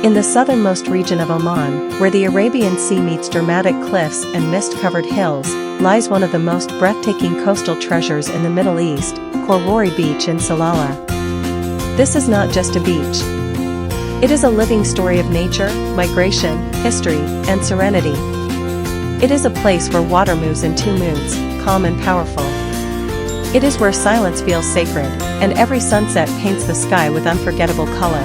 In the southernmost region of Oman, where the Arabian Sea meets dramatic cliffs and mist-covered hills, lies one of the most breathtaking coastal treasures in the Middle East, Khor Rori Beach in Salalah. This is not just a beach. It is a living story of nature, migration, history, and serenity. It is a place where water moves in two moods, calm and powerful. It is where silence feels sacred, and every sunset paints the sky with unforgettable color.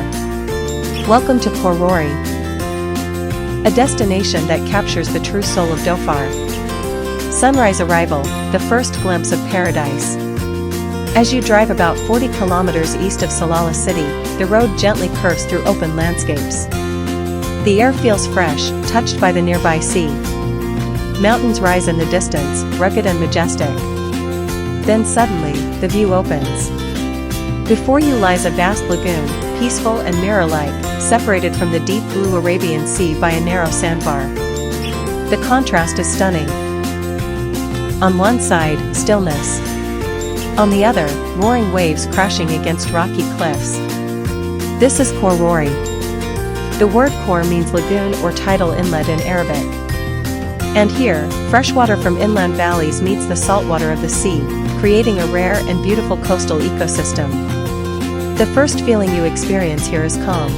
Welcome to Khor Rori, a destination that captures the true soul of Dhofar. Sunrise arrival, the first glimpse of paradise. As you drive about 40 kilometers east of Salalah city, the road gently curves through open landscapes. The air feels fresh, touched by the nearby sea. Mountains rise in the distance, rugged and majestic. Then suddenly, the view opens. Before you lies a vast lagoon, peaceful and mirror-like, separated from the deep blue Arabian Sea by a narrow sandbar. The contrast is stunning. On one side, stillness. On the other, roaring waves crashing against rocky cliffs. This is Khor Rori. The word khor means lagoon or tidal inlet in Arabic. And here, freshwater from inland valleys meets the saltwater of the sea, creating a rare and beautiful coastal ecosystem. The first feeling you experience here is calm.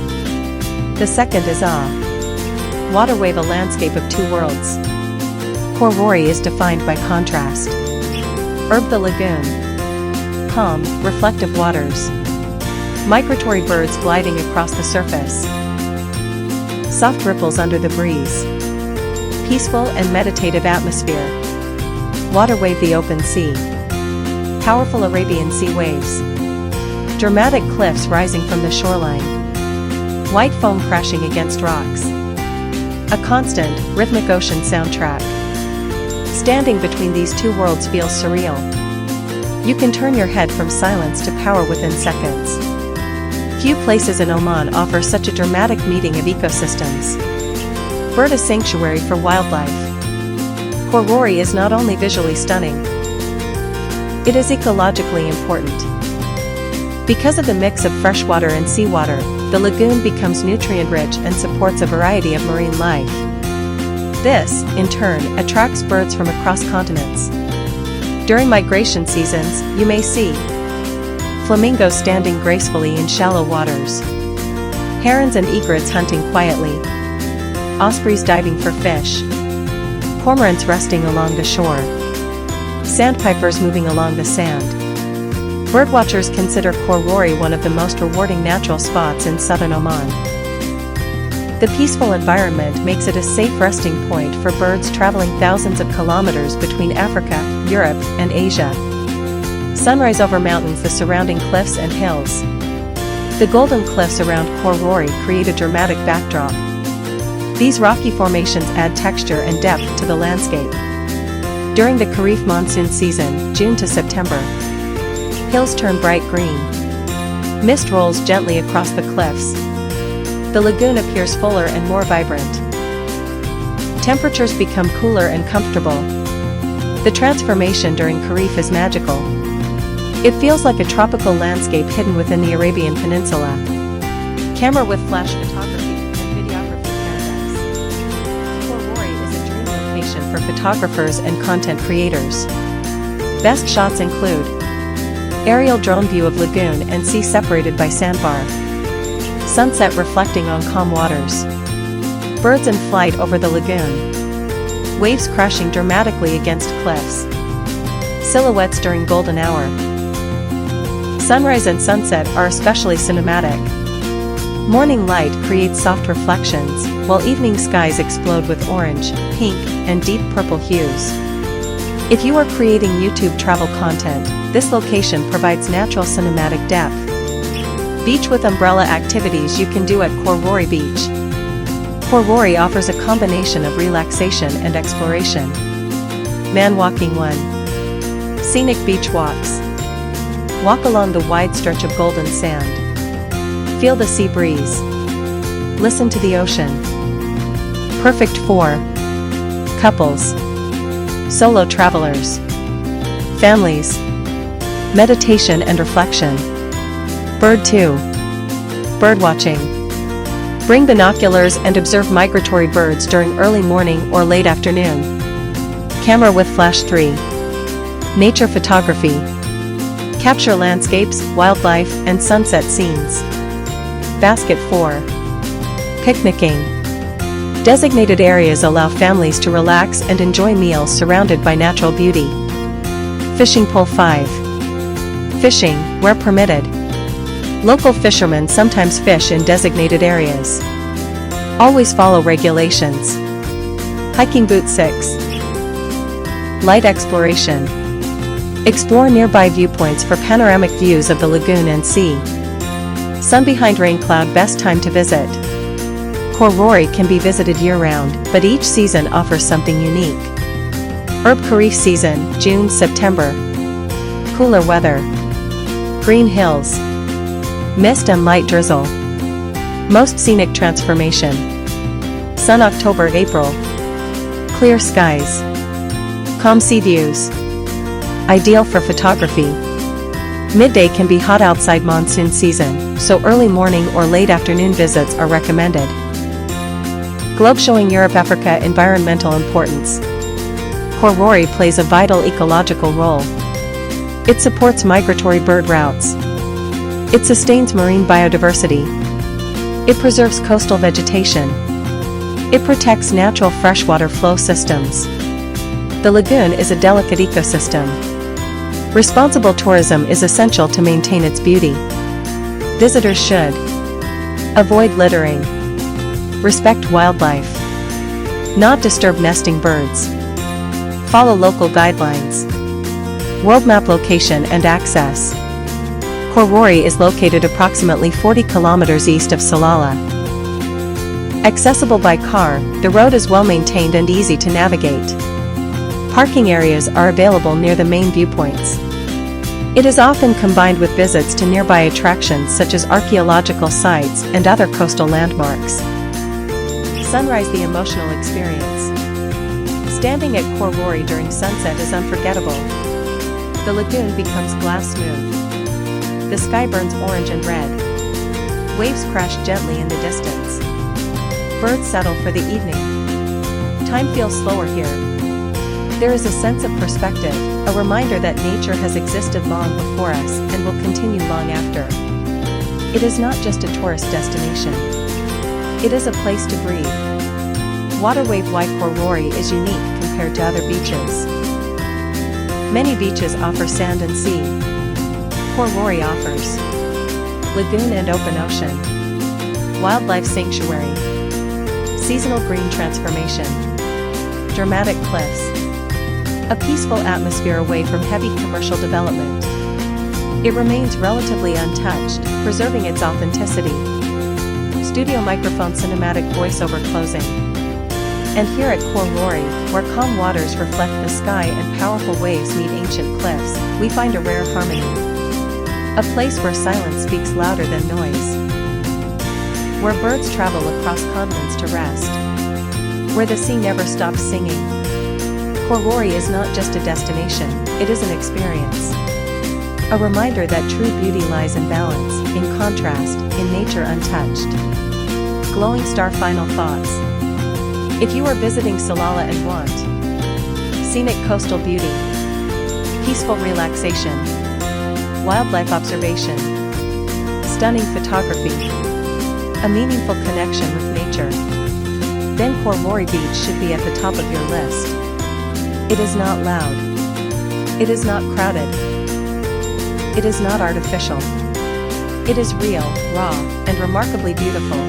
The second is awe. Water wave, a landscape of two worlds. Khor Rori is defined by contrast. The lagoon. Calm, reflective waters. Migratory birds gliding across the surface. Soft ripples under the breeze. Peaceful and meditative atmosphere. Water wave, the open sea. Powerful Arabian Sea waves. Dramatic cliffs rising from the shoreline. White foam crashing against rocks. A constant, rhythmic ocean soundtrack. Standing between these two worlds feels surreal. You can turn your head from silence to power within seconds. Few places in Oman offer such a dramatic meeting of ecosystems. Bird, a sanctuary for wildlife. Khor Rori is not only visually stunning, it is ecologically important. Because of the mix of freshwater and seawater, the lagoon becomes nutrient-rich and supports a variety of marine life. This, in turn, attracts birds from across continents. During migration seasons, you may see flamingos standing gracefully in shallow waters, herons and egrets hunting quietly, ospreys diving for fish, cormorants resting along the shore, sandpipers moving along the sand. Birdwatchers consider Khor Rori one of the most rewarding natural spots in southern Oman. The peaceful environment makes it a safe resting point for birds traveling thousands of kilometers between Africa, Europe, and Asia. Sunrise over mountains, the surrounding cliffs and hills. The golden cliffs around Khor Rori create a dramatic backdrop. These rocky formations add texture and depth to the landscape. During the Kharif monsoon season, June to September, hills turn bright green. Mist rolls gently across the cliffs. The lagoon appears fuller and more vibrant. Temperatures become cooler and comfortable. The transformation during Kharif is magical. It feels like a tropical landscape hidden within the Arabian Peninsula. Camera with flash photography and videography paradise. Khor Rori is a dream location for photographers and content creators. Best shots include aerial drone view of lagoon and sea separated by sandbar. Sunset reflecting on calm waters. Birds in flight over the lagoon. Waves crashing dramatically against cliffs. Silhouettes during golden hour. Sunrise and sunset are especially cinematic. Morning light creates soft reflections, while evening skies explode with orange, pink, and deep purple hues. If you are creating YouTube travel content, this location provides natural cinematic depth. Beach with umbrella activities you can do at Khor Rori Beach. Khor Rori offers a combination of relaxation and exploration. Man walking 1. Scenic beach walks. Walk along the wide stretch of golden sand. Feel the sea breeze. Listen to the ocean. Perfect for couples, solo travelers, families, meditation and reflection. Bird 2. Birdwatching. Bring binoculars and observe migratory birds during early morning or late afternoon. Camera with flash 3. Nature photography. Capture landscapes, wildlife, and sunset scenes. Basket 4. Picnicking. Designated areas allow families to relax and enjoy meals surrounded by natural beauty. Fishing pole 5. Fishing, where permitted. Local fishermen sometimes fish in designated areas. Always follow regulations. Hiking boot 6. Light exploration. Explore nearby viewpoints for panoramic views of the lagoon and sea. Sun behind rain cloud, best time to visit. Khor Rori can be visited year-round, but each season offers something unique. Herb Kharif season, June-September. Cooler weather. Green hills. Mist and light drizzle. Most scenic transformation. Sun October-April. Clear skies. Calm sea views. Ideal for photography. Midday can be hot outside monsoon season, so early morning or late afternoon visits are recommended. Globe showing Europe-Africa environmental importance. Khor Rori plays a vital ecological role. It supports migratory bird routes. It sustains marine biodiversity. It preserves coastal vegetation. It protects natural freshwater flow systems. The lagoon is a delicate ecosystem. Responsible tourism is essential to maintain its beauty. Visitors should avoid littering, respect wildlife, not disturb nesting birds, follow local guidelines. World map location and access. Khor Rori is located approximately 40 kilometers east of Salalah. Accessible by car, the road is well maintained and easy to navigate. Parking areas are available near the main viewpoints. It is often combined with visits to nearby attractions such as archaeological sites and other coastal landmarks. Sunrise, the emotional experience. Standing at Khor Rori during sunset is unforgettable. The lagoon becomes glass smooth. The sky burns orange and red. Waves crash gently in the distance. Birds settle for the evening. Time feels slower here. There is a sense of perspective, a reminder that nature has existed long before us and will continue long after. It is not just a tourist destination. It is a place to breathe. Waterwave-wide Khor Rori is unique compared to other beaches. Many beaches offer sand and sea. Khor Rori offers lagoon and open ocean, wildlife sanctuary, seasonal green transformation, dramatic cliffs, a peaceful atmosphere away from heavy commercial development. It remains relatively untouched, preserving its authenticity. Studio microphone cinematic voiceover closing. And here at Khor Rori, where calm waters reflect the sky and powerful waves meet ancient cliffs, we find a rare harmony. A place where silence speaks louder than noise. Where birds travel across continents to rest. Where the sea never stops singing. Khor Rori is not just a destination, it is an experience. A reminder that true beauty lies in balance, in contrast, in nature untouched. Glowing star final thoughts. If you are visiting Salalah and want scenic coastal beauty, peaceful relaxation, wildlife observation, stunning photography, a meaningful connection with nature, then Khor Rori Beach should be at the top of your list. It is not loud. It is not crowded. It is not artificial. It is real, raw, and remarkably beautiful.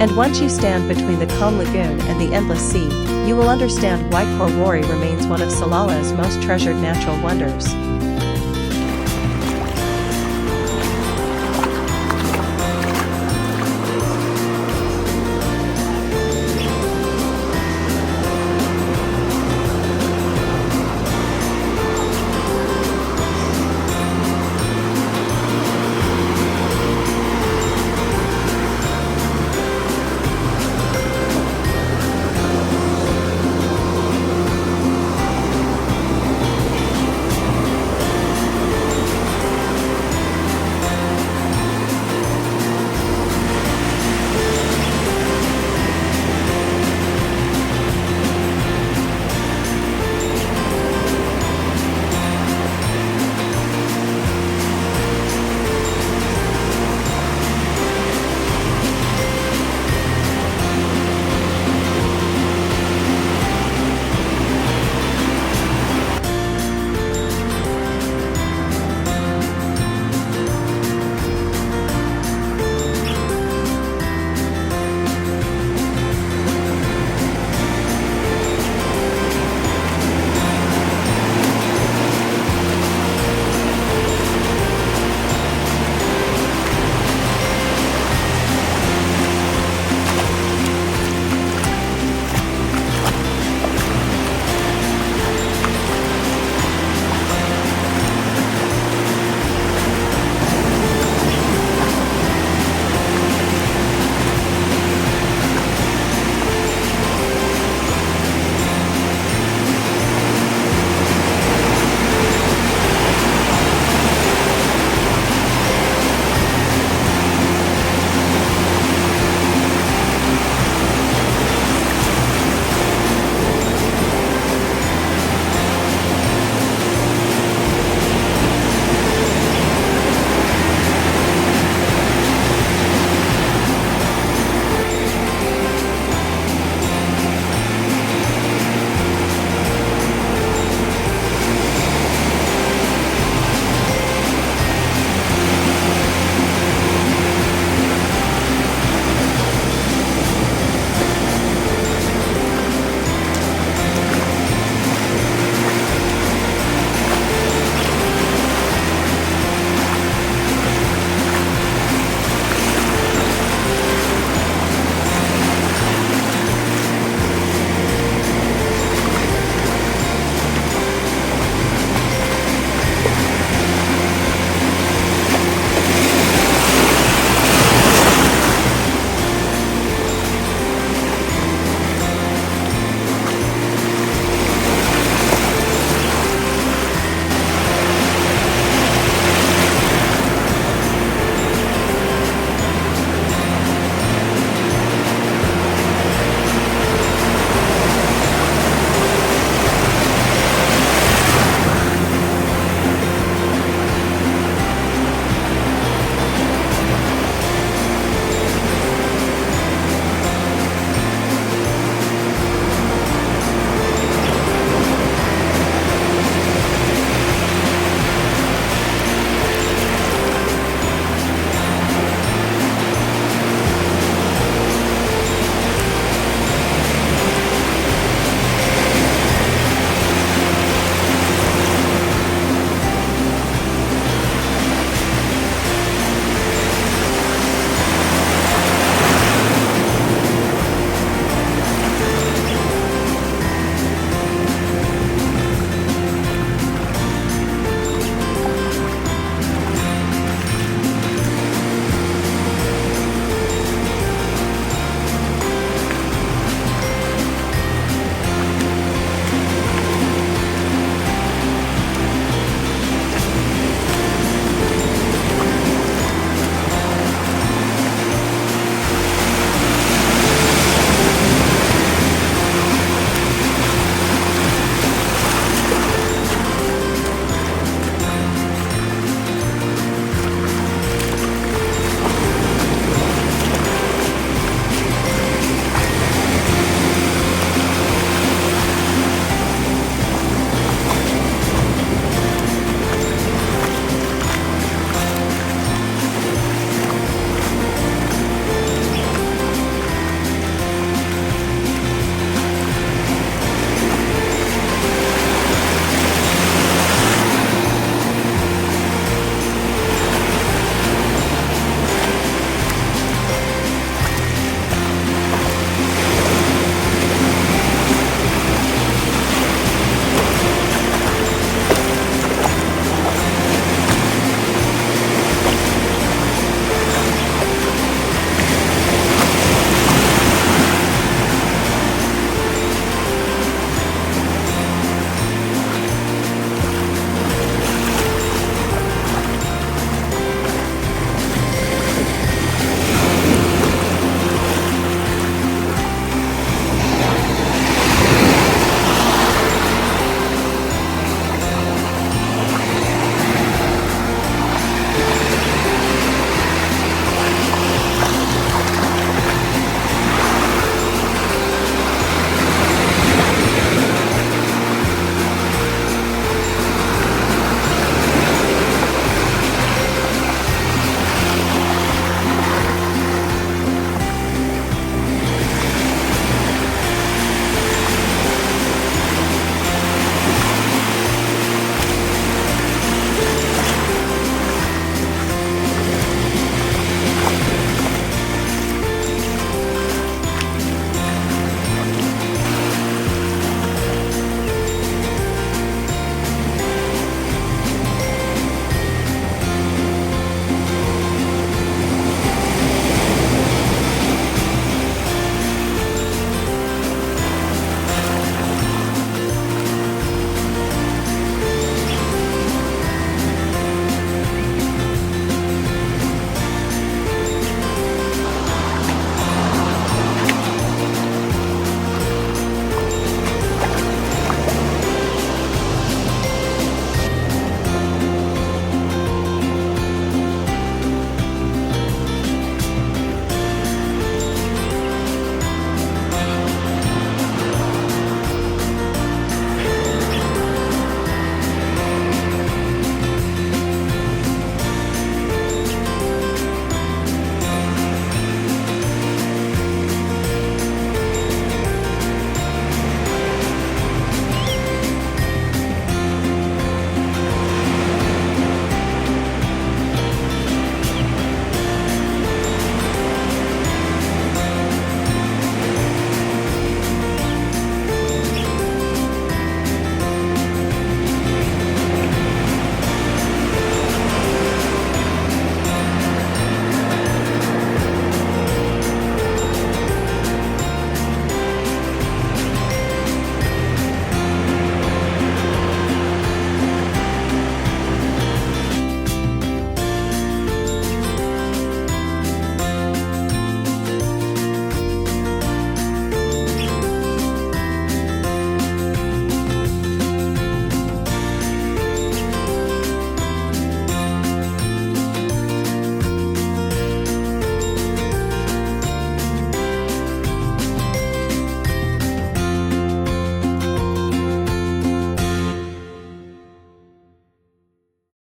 And once you stand between the calm lagoon and the endless sea, you will understand why Khor Rori remains one of Salalah's most treasured natural wonders.